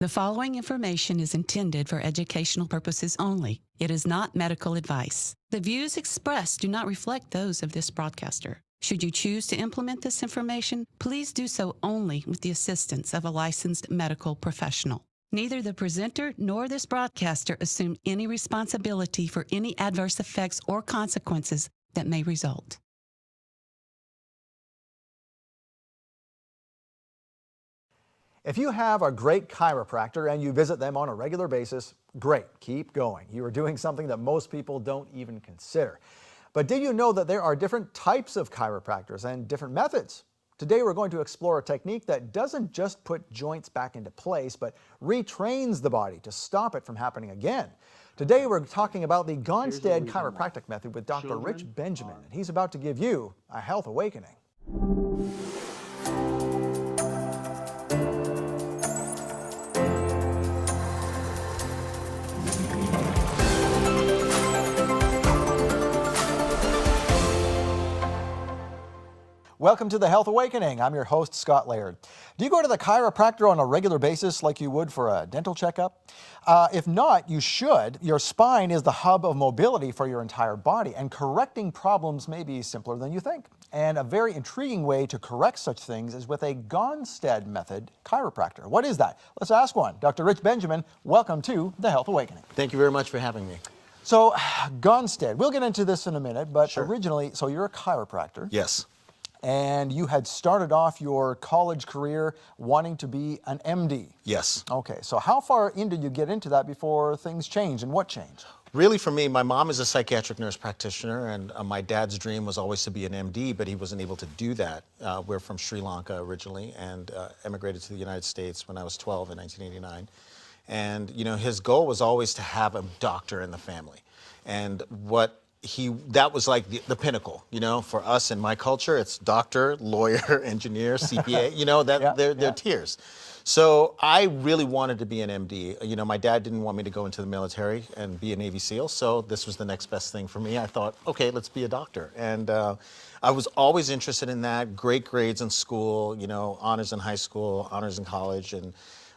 The following information is intended for educational purposes only. It is not medical advice. The views expressed do not reflect those of this broadcaster. Should you choose to implement this information, please do so only with the assistance of a licensed medical professional. Neither the presenter nor this broadcaster assume any responsibility for any adverse effects or consequences that may result. If you have a great chiropractor and you visit them on a regular basis, great, keep going. You are doing something that most people don't even consider. But did you know that there are different types of chiropractors and different methods? Today we're going to explore a technique that doesn't just put joints back into place, but retrains the body to stop it from happening again. Today we're talking about the Gonstead chiropractic method with Dr. Rich Benjamin, and he's about to give you a health awakening. Welcome to the Health Awakening. I'm your host, Scott Laird. Do you go to the chiropractor on a regular basis like you would for a dental checkup? If not, you should. Your spine is the hub of mobility for your entire body, and correcting problems may be simpler than you think. And a very intriguing way to correct such things is with a Gonstead method chiropractor. What is that? Let's ask one. Dr. Rich Benjamin, welcome to the Health Awakening. Thank you very much for having me. So, Gonstead, we'll get into this in a minute, but Sure. Originally, so you're a chiropractor. Yes. And you had started off your college career wanting to be an MD. Yes. Okay, so how far in did you get into that before things changed, and what changed? Really, for me, my mom is a psychiatric nurse practitioner, and my dad's dream was always to be an MD, but he wasn't able to do that. We're from Sri Lanka originally and emigrated to the United States when I was 12 in 1989. And, you know, his goal was always to have a doctor in the family. And that was like the pinnacle, you know, for us in my culture. It's doctor, lawyer, engineer, CPA, you know, they're tiers. So I really wanted to be an MD. You know, my dad didn't want me to go into the military and be a Navy SEAL, so this was the next best thing for me. I thought, okay, let's be a doctor. And I was always interested in that, great grades in school, you know, honors in high school, honors in college, and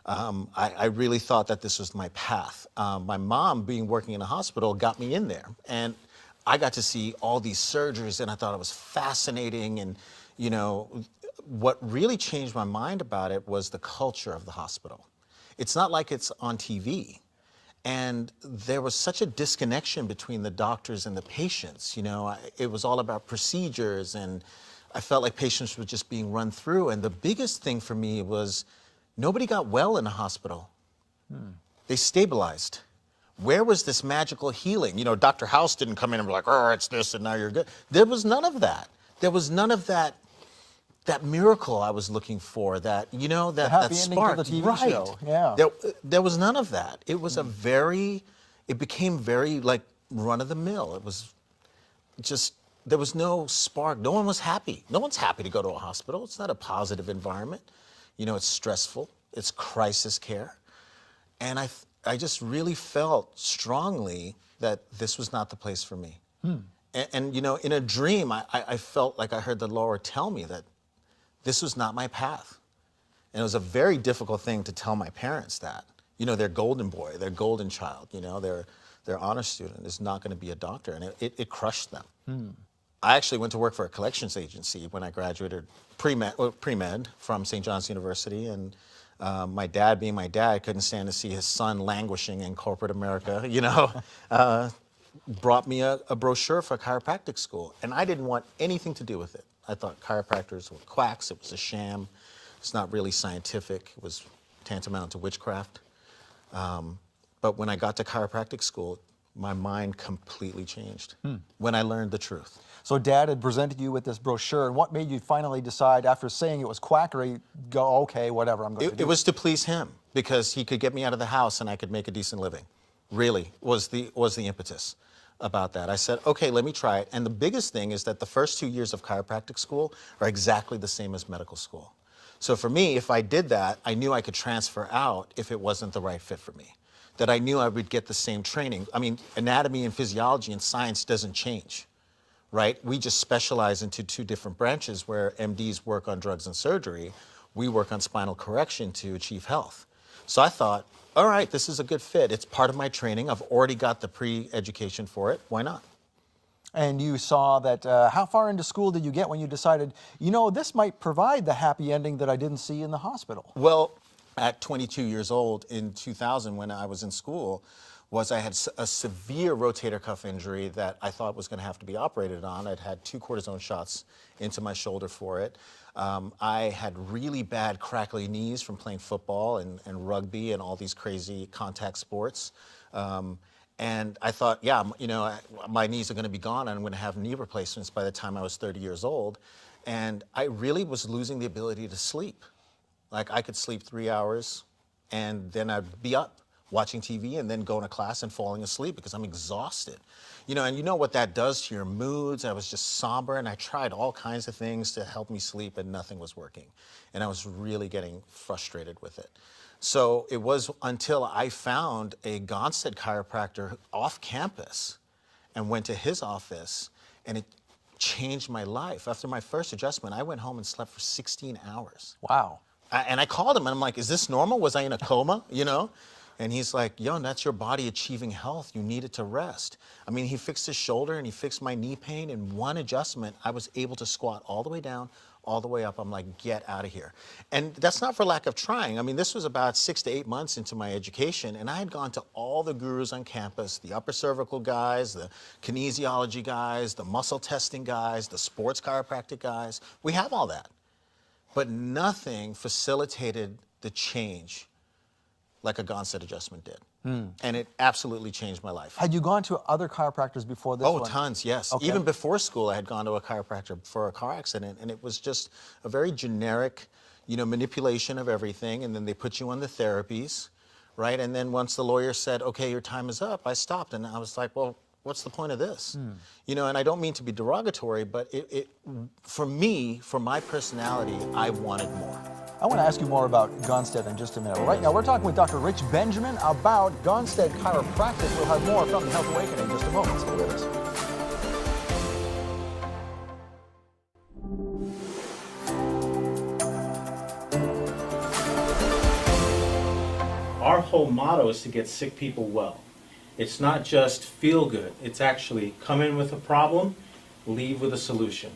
I really thought that this was my path. My mom, working in a hospital, got me in there. And I got to see all these surgeries, and I thought it was fascinating. And, you know, what really changed my mind about it was the culture of the hospital. It's not like it's on TV. And there was such a disconnection between the doctors and the patients. You know, it was all about procedures, and I felt like patients were just being run through. And the biggest thing for me was nobody got well in a hospital. They stabilized. Where was this magical healing? You know, Dr. House didn't come in and be like, oh, it's this and now you're good. There was none of that. There was none of that miracle I was looking for, that, you know, that spark. The TV show. Yeah. There was none of that. It was it became very like run of the mill. It was just, there was no spark. No one was happy. No one's happy to go to a hospital. It's not a positive environment. You know, it's stressful. It's crisis care. And I just really felt strongly that this was not the place for me. And you know, in a dream, I felt like I heard the Lord tell me that this was not my path. And it was a very difficult thing to tell my parents that. You know, their golden boy, their golden child, you know, their honor student is not going to be a doctor. And it crushed them. I actually went to work for a collections agency when I graduated pre-med from St. John's University. And my dad, being my dad, couldn't stand to see his son languishing in corporate America, you know, brought me a brochure for chiropractic school. And I didn't want anything to do with it. I thought chiropractors were quacks. It was a sham. It's not really scientific. It was tantamount to witchcraft. But when I got to chiropractic school, my mind completely changed when I learned the truth. So Dad had presented you with this brochure, and what made you finally decide, after saying it was quackery, go, okay, whatever, I'm going to do it? It was to please him, because he could get me out of the house and I could make a decent living. Really was the impetus about that. I said, okay, let me try it. And the biggest thing is that the first 2 years of chiropractic school are exactly the same as medical school. So for me, if I did that, I knew I could transfer out if it wasn't the right fit for me. That I knew I would get the same training. I mean, anatomy and physiology and science doesn't change, right? We just specialize into two different branches, where MDs work on drugs and surgery. We work on spinal correction to achieve health. So I thought, all right, this is a good fit. It's part of my training. I've already got the pre-education for it. Why not? And you saw that, how far into school did you get when you decided, you know, this might provide the happy ending that I didn't see in the hospital? Well, at 22 years old in 2000 when I was in school, I had a severe rotator cuff injury that I thought was going to have to be operated on. I'd had 2 cortisone shots into my shoulder for it. I had really bad crackly knees from playing football and rugby and all these crazy contact sports. And I thought, yeah, you know, my knees are going to be gone and I'm going to have knee replacements by the time I was 30 years old. And I really was losing the ability to sleep. Like I could sleep 3 hours and then I'd be up watching TV and then going to class and falling asleep because I'm exhausted. You know, and you know what that does to your moods. I was just somber and I tried all kinds of things to help me sleep and nothing was working. And I was really getting frustrated with it. So it was until I found a Gonstead chiropractor off campus and went to his office, and it changed my life. After my first adjustment, I went home and slept for 16 hours. Wow. And I called him and I'm like, is this normal? Was I in a coma, you know? And he's like, yo, that's your body achieving health. You needed to rest. I mean, he fixed his shoulder and he fixed my knee pain. In one adjustment, I was able to squat all the way down, all the way up. I'm like, get out of here. And that's not for lack of trying. I mean, this was about 6 to 8 months into my education, and I had gone to all the gurus on campus, the upper cervical guys, the kinesiology guys, the muscle testing guys, the sports chiropractic guys. We have all that. But nothing facilitated the change like a Gonstead adjustment did. And it absolutely changed my life. Had you gone to other chiropractors before this one? Oh, tons, yes. Okay. Even before school, I had gone to a chiropractor for a car accident, and it was just a very generic, you know, manipulation of everything, and then they put you on the therapies, right? And then once the lawyer said, okay, your time is up, I stopped, and I was like, well, what's the point of this? You know, and I don't mean to be derogatory, but for me, for my personality, I wanted more. I want to ask you more about Gonstead in just a minute. Right now, we're talking with Dr. Rich Benjamin about Gonstead chiropractic. We'll have more from the Health Awakening in just a moment. Stay with us. Our whole motto is to get sick people well. It's not just feel good. It's actually come in with a problem, leave with a solution.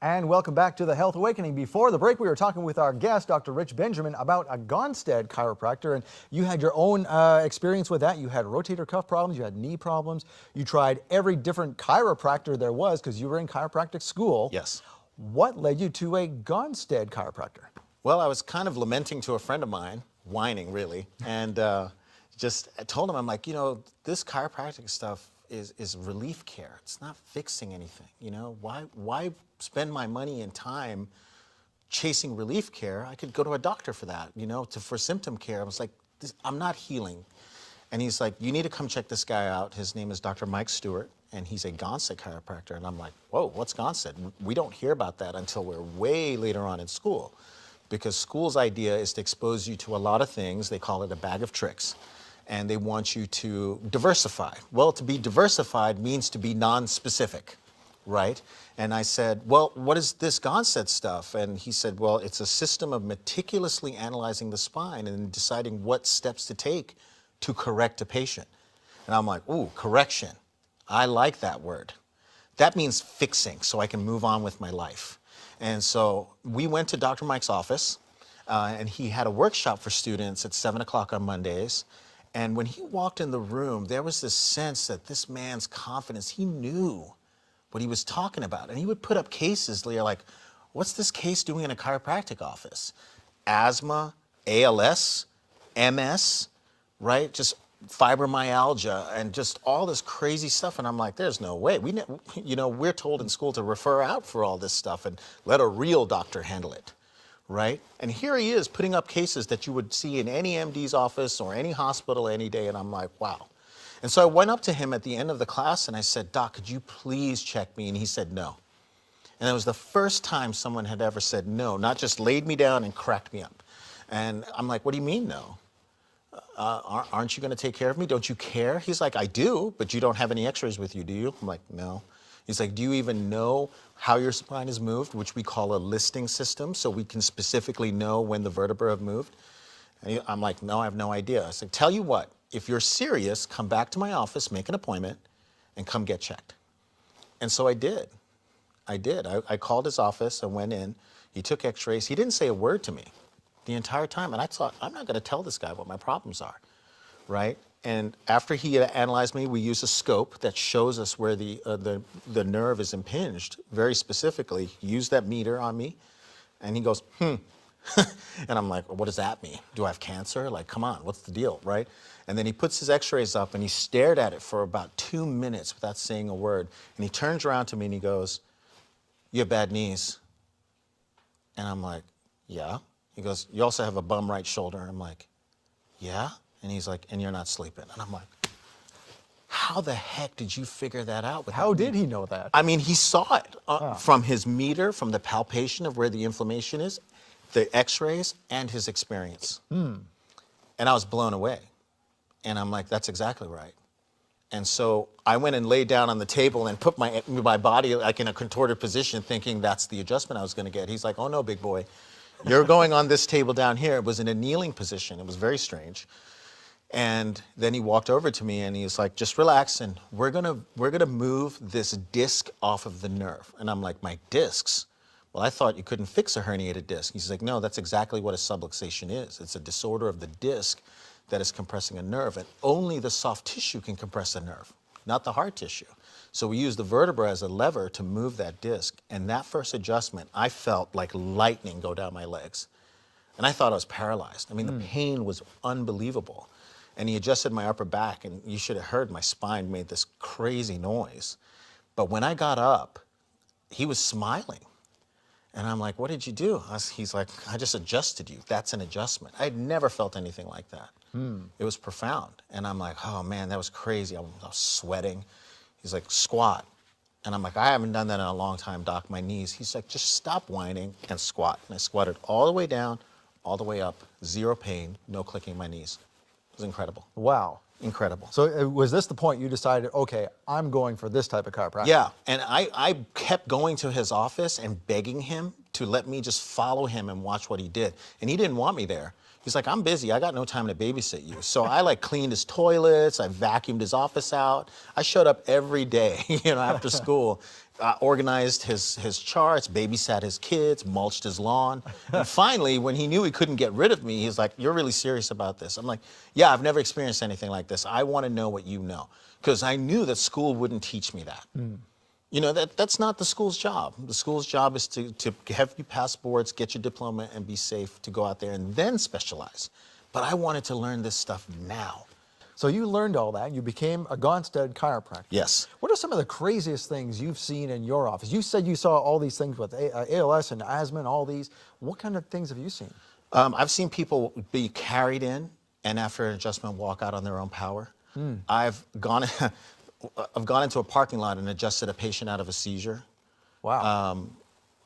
And welcome back to the Health Awakening. Before the break, we were talking with our guest, Dr. Rich Benjamin, about a Gonstead chiropractor, and you had your own experience with that. You had rotator cuff problems, you had knee problems, you tried every different chiropractor there was because you were in chiropractic school. Yes. What led you to a Gonstead chiropractor? Well, I was kind of lamenting to a friend of mine, whining really, and just told him, I'm like, you know, this chiropractic stuff is relief care. It's not fixing anything, you know? Why spend my money and time chasing relief care? I could go to a doctor for that, you know, for symptom care. I was like, I'm not healing. And he's like, you need to come check this guy out. His name is Dr. Mike Stewart, and he's a Gonstead chiropractor. And I'm like, whoa, what's Gonstead? We don't hear about that until we're way later on in school, because school's idea is to expose you to a lot of things. They call it a bag of tricks. And they want you to diversify. Well, to be diversified means to be non-specific, right? And I said, well, what is this Gonstead stuff? And he said, well, it's a system of meticulously analyzing the spine and deciding what steps to take to correct a patient. And I'm like, ooh, correction. I like that word. That means fixing, so I can move on with my life. And so we went to Dr. Mike's office, and he had a workshop for students at 7 o'clock on Mondays. And when he walked in the room, there was this sense that this man's confidence, he knew what he was talking about. And he would put up cases, Leah, like, what's this case doing in a chiropractic office? Asthma, ALS, MS, right? Just fibromyalgia and just all this crazy stuff. And I'm like, there's no way. You know, we're told in school to refer out for all this stuff and let a real doctor handle it. Right? And here he is putting up cases that you would see in any MD's office or any hospital any day, and I'm like, wow. And so I went up to him at the end of the class and I said, Doc, could you please check me? And he said no. And it was the first time someone had ever said no, not just laid me down and cracked me up. And I'm like, what do you mean no? Aren't you going to take care of me? Don't you care? He's like, I do, but you don't have any x-rays with you, do you? I'm like, no. He's like, do you even know how your spine is moved, which we call a listing system, so we can specifically know when the vertebrae have moved? And I'm like, no, I have no idea. I said, tell you what, if you're serious, come back to my office, make an appointment, and come get checked. And so I did. I called his office and went in. He took x-rays. He didn't say a word to me the entire time. And I thought, I'm not going to tell this guy what my problems are, right? And after he analyzed me, we used a scope that shows us where the nerve is impinged very specifically. He used that meter on me, and he goes, And I'm like, well, what does that mean? Do I have cancer? Like, come on, what's the deal, right? And then he puts his x-rays up, and he stared at it for about 2 minutes without saying a word. And he turns around to me, and he goes, you have bad knees. And I'm like, yeah. He goes, you also have a bum right shoulder. And I'm like, yeah? And he's like, and you're not sleeping. And I'm like, how the heck did you figure that out? How did he know that? I mean, he saw it from his meter, from the palpation of where the inflammation is, the x-rays, and his experience. And I was blown away. And I'm like, that's exactly right. And so I went and laid down on the table and put my body like in a contorted position, thinking that's the adjustment I was going to get. He's like, oh no, big boy, you're going on this table down here. It was in a kneeling position. It was very strange. And then he walked over to me and he's like, just relax, and we're gonna move this disc off of the nerve. And I'm like, my discs? Well, I thought you couldn't fix a herniated disc. He's like, no, that's exactly what a subluxation is. It's a disorder of the disc that is compressing a nerve, and only the soft tissue can compress a nerve, not the hard tissue. So we use the vertebra as a lever to move that disc, and that first adjustment, I felt like lightning go down my legs. And I thought I was paralyzed. I mean, the pain was unbelievable. And he adjusted my upper back, and you should have heard my spine made this crazy noise. But when I got up, he was smiling. And I'm like, what did you do? He's like, I just adjusted you. That's an adjustment. I'd never felt anything like that. It was profound. And I'm like, oh man, that was crazy. I was sweating. He's like, squat. And I'm like, I haven't done that in a long time, doc, my knees. He's like, just stop whining and squat. And I squatted all the way down, all the way up, zero pain, no clicking my knees. It was incredible. Wow. Incredible. So was this the point you decided, okay, I'm going for this type of chiropractic? Yeah, and I kept going to his office and begging him to let me just follow him and watch what he did. And he didn't want me there. He's like, I'm busy, I got no time to babysit you. So I like cleaned his toilets, I vacuumed his office out. I showed up every day, after school, organized his charts, babysat his kids, mulched his lawn. And finally, when he knew he couldn't get rid of me, he's like, you're really serious about this? I'm like, yeah, I've never experienced anything like this. I want to know what you know. Because I knew that school wouldn't teach me that. That's not the school's job. The school's job is to have you pass boards, get your diploma, and be safe to go out there and then specialize. But I wanted to learn this stuff now. So you learned all that. You became a Gonstead chiropractor. Yes. What are some of the craziest things you've seen in your office? You said you saw all these things with ALS and asthma and all these. What kind of things have you seen? I've seen people be carried in and after an adjustment walk out on their own power. I've gone into a parking lot and adjusted a patient out of a seizure. Wow.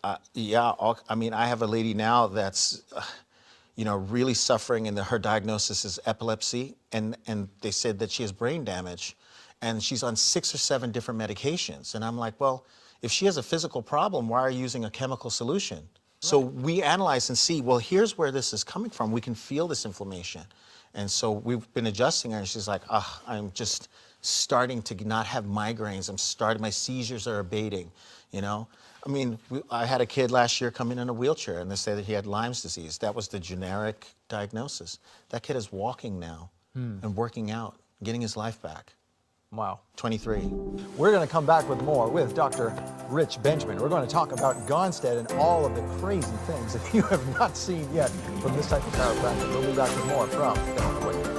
I have a lady now that's, really suffering, and her diagnosis is epilepsy, and they said that she has brain damage, and she's on 6 or 7 different medications. And I'm like, well, if she has a physical problem, why are you using a chemical solution? Right. So we analyze and see, well, here's where this is coming from. We can feel this inflammation. And so we've been adjusting her, and she's like, I'm just starting to not have migraines. My seizures are abating, I had a kid last year come in a wheelchair, and they say that he had Lyme's disease. That was the generic diagnosis. That kid is walking now and working out, getting his life back. Wow. 23. We're going to come back with more with Dr. Rich Benjamin. We're going to talk about Gonstead and all of the crazy things that you have not seen yet from this type of chiropractic. We'll be back with more from The Health Awakening.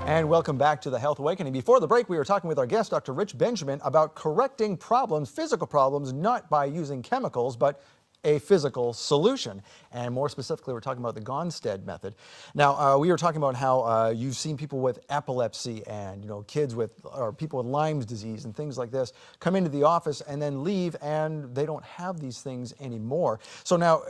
And welcome back to The Health Awakening. Before the break, we were talking with our guest, Dr. Rich Benjamin, about correcting problems, physical problems, not by using chemicals, but a physical solution. And more specifically, we're talking about the Gonstead method. Now, we were talking about how you've seen people with epilepsy and, kids or people with Lyme's disease and things like this come into the office and then leave, and they don't have these things anymore. So now,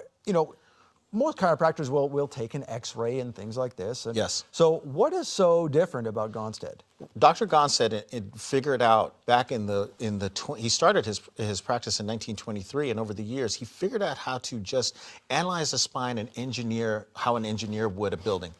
most chiropractors will take an x-ray and things like this. And Yes. So what is so different about Gonstead? Dr. Gonstead it figured out back he started his practice in 1923, and over the years he figured out how to just analyze the spine and engineer how an engineer would a building,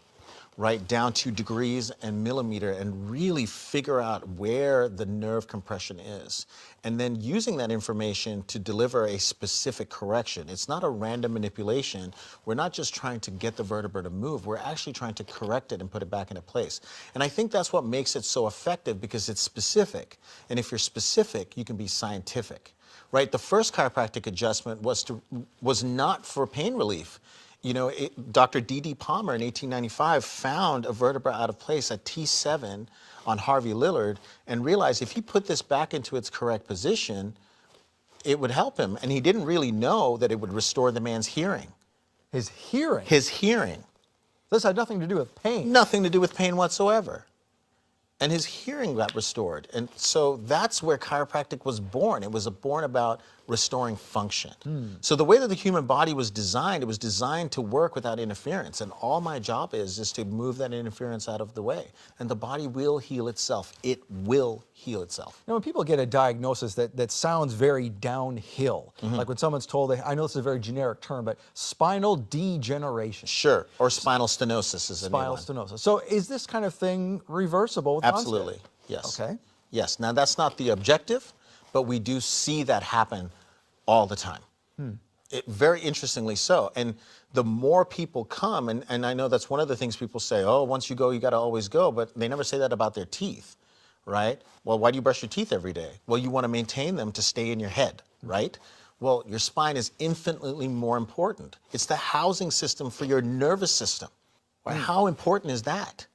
right down to degrees and millimeter, and really figure out where the nerve compression is. And then using that information to deliver a specific correction. It's not a random manipulation. We're not just trying to get the vertebra to move. We're actually trying to correct it and put it back into place. And I think that's what makes it so effective, because it's specific. And if you're specific, you can be scientific, right? The first chiropractic adjustment was not for pain relief. You know, Dr. D.D. Palmer in 1895 found a vertebra out of place at T7 on Harvey Lillard and realized if he put this back into its correct position, it would help him. And he didn't really know that it would restore the man's hearing. His hearing? His hearing. This had nothing to do with pain. Nothing to do with pain whatsoever. And his hearing got restored. And so that's where chiropractic was born. It was born about restoring function. So the way that the human body was designed, it was designed to work without interference. And all my job is to move that interference out of the way. And the body will heal itself. It will heal itself. Now, when people get a diagnosis that sounds very downhill, like when someone's told, I know this is a very generic term, but spinal degeneration. Sure, or spinal stenosis is a new one. Spinal stenosis. So is this kind of thing reversible with Absolutely, Gonstead? yes. Okay. Yes, now that's not the objective, but we do see that happen all the time. Very interestingly so. And the more people come, and I know that's one of the things people say, oh, once you go, you got to always go, but they never say that about their teeth, right? Well, why do you brush your teeth every day? Well, you want to maintain them to stay in your head, right? Well, your spine is infinitely more important. It's the housing system for your nervous system. Right? How important is that?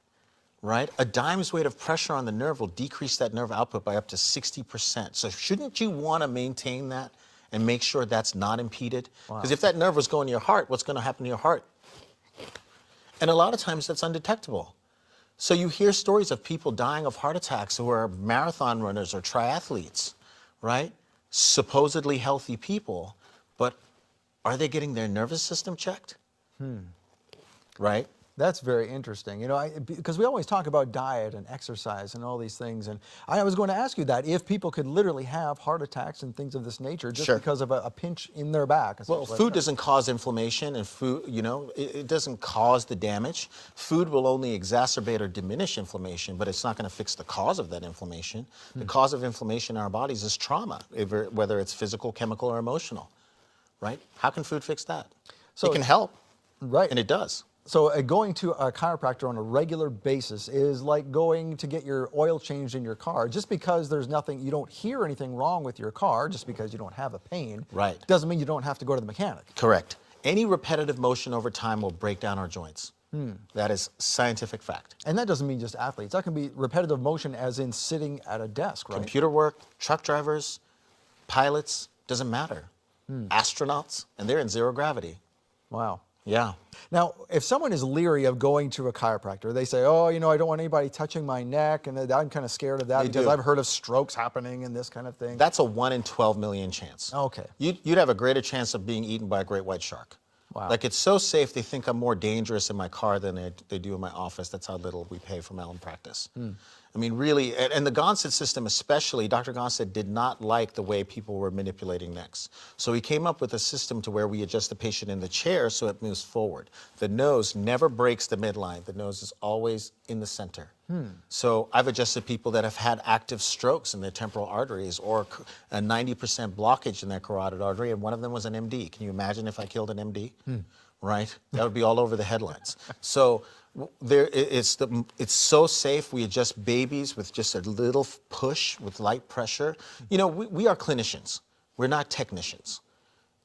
Right? A dime's weight of pressure on the nerve will decrease that nerve output by up to 60%. So shouldn't you want to maintain that and make sure that's not impeded? Because if that nerve was going to your heart, what's going to happen to your heart? And a lot of times that's undetectable. So you hear stories of people dying of heart attacks who are marathon runners or triathletes, right? Supposedly healthy people, but are they getting their nervous system checked? Right? That's very interesting. You know, because we always talk about diet and exercise and all these things, and I was going to ask you that if people could literally have heart attacks and things of this nature just because of a pinch in their back. Well, food doesn't cause inflammation, and food, you know, it doesn't cause the damage. Food will only exacerbate or diminish inflammation, but it's not going to fix the cause of that inflammation. The cause of inflammation in our bodies is trauma, whether it's physical, chemical, or emotional, right? How can food fix that? So it can help, right? And it does. So going to a chiropractor on a regular basis is like going to get your oil changed in your car. Just because there's nothing, you don't hear anything wrong with your car, just because you don't have a pain, right, doesn't mean you don't have to go to the mechanic. Correct. Any repetitive motion over time will break down our joints. That is scientific fact. And that doesn't mean just athletes. That can be repetitive motion as in sitting at a desk, right? Computer work, truck drivers, pilots, doesn't matter. Astronauts, and they're in zero gravity. Wow. Yeah. Now, if someone is leery of going to a chiropractor, they say, oh, you know, I don't want anybody touching my neck, and I'm kind of scared of that because I've heard of strokes happening and this kind of thing. That's a 1 in 12 million chance. Okay. You'd have a greater chance of being eaten by a great white shark. Wow. Like, it's so safe, they think I'm more dangerous in my car than they do in my office. That's how little we pay for my own practice. I mean, really, and the Gonstead system especially, Dr. Gonstead did not like the way people were manipulating necks. So he came up with a system to where we adjust the patient in the chair so it moves forward. The nose never breaks the midline. The nose is always in the center. So I've adjusted people that have had active strokes in their temporal arteries or a 90% blockage in their carotid artery, and one of them was an MD. Can you imagine if I killed an MD? Right? That would be all over the headlines. So it's so safe. We adjust babies with just a little push with light pressure. You know, we are clinicians. We're not technicians.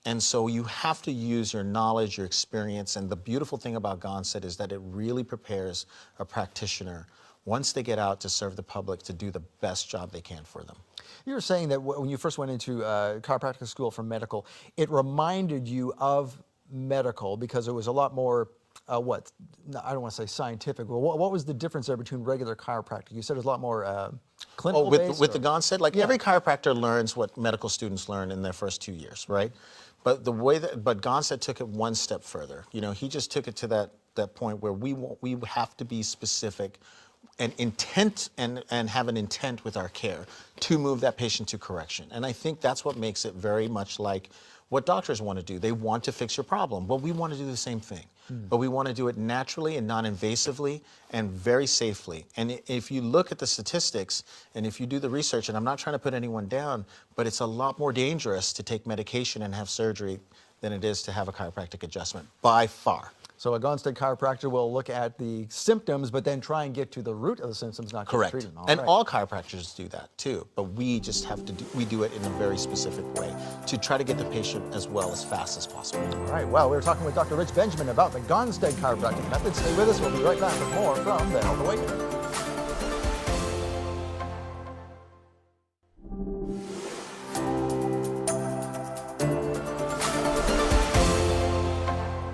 And so you have to use your knowledge, your experience, and the beautiful thing about Gonstead is that it really prepares a practitioner once they get out to serve the public to do the best job they can for them. You were saying that when you first went into chiropractic school for medical, it reminded you of medical because it was a lot more, I don't want to say scientific, but what was the difference there between regular chiropractic? You said it was a lot more clinical based? With the Gonstead, like every chiropractor learns what medical students learn in their first 2 years, right? But Gonstead took it one step further. You know, he just took it to that point where we have to be specific and intent and have an intent with our care to move that patient to correction. And I think that's what makes it very much like what doctors want to do. They want to fix your problem. Well, we want to do the same thing, but we want to do it naturally and non-invasively and very safely. And if you look at the statistics and if you do the research, and I'm not trying to put anyone down, but it's a lot more dangerous to take medication and have surgery than it is to have a chiropractic adjustment, by far. So a Gonstead chiropractor will look at the symptoms, but then try and get to the root of the symptoms, not just treat them. All chiropractors do that too, but we just have to we do it in a very specific way to try to get the patient as well as fast as possible. All right, well, we were talking with Dr. Rich Benjamin about the Gonstead chiropractic method. Stay with us. We'll be right back with more from The Health Awakening.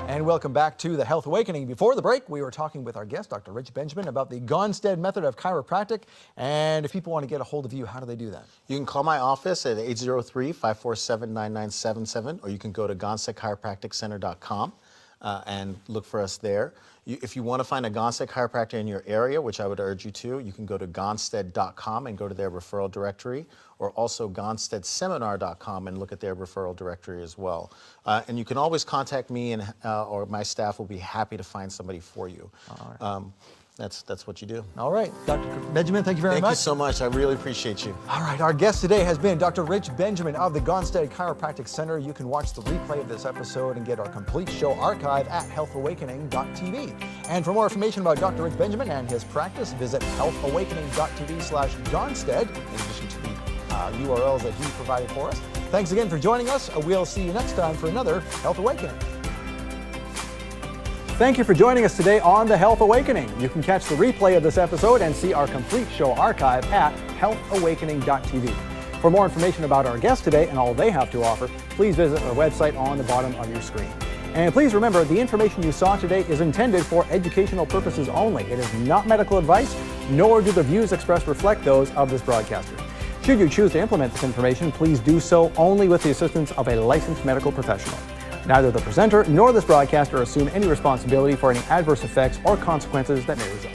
And welcome back to The Health Awakening. Before the break, we were talking with our guest, Dr. Rich Benjamin, about the Gonstead method of chiropractic. And if people want to get a hold of you, how do they do that? You can call my office at 803-547-9977, or you can go to gonsteadchiropracticcenter.com and look for us there. If you want to find a Gonstead chiropractor in your area, which I would urge you to, you can go to gonstead.com and go to their referral directory, or also gonsteadseminar.com and look at their referral directory as well. And you can always contact me, and or my staff will be happy to find somebody for you. All right. That's what you do. All right, Dr. Benjamin, thank you very much. Thank you so much. I really appreciate you. All right, our guest today has been Dr. Rich Benjamin of the Gonstead Chiropractic Center. You can watch the replay of this episode and get our complete show archive at healthawakening.tv. And for more information about Dr. Rich Benjamin and his practice, visit healthawakening.tv/Gonstead, in addition to the URLs that he provided for us. Thanks again for joining us. We'll see you next time for another Health Awakening. Thank you for joining us today on The Health Awakening. You can catch the replay of this episode and see our complete show archive at healthawakening.tv. For more information about our guests today and all they have to offer, please visit our website on the bottom of your screen. And please remember, the information you saw today is intended for educational purposes only. It is not medical advice, nor do the views expressed reflect those of this broadcaster. Should you choose to implement this information, please do so only with the assistance of a licensed medical professional. Neither the presenter nor this broadcaster assume any responsibility for any adverse effects or consequences that may result.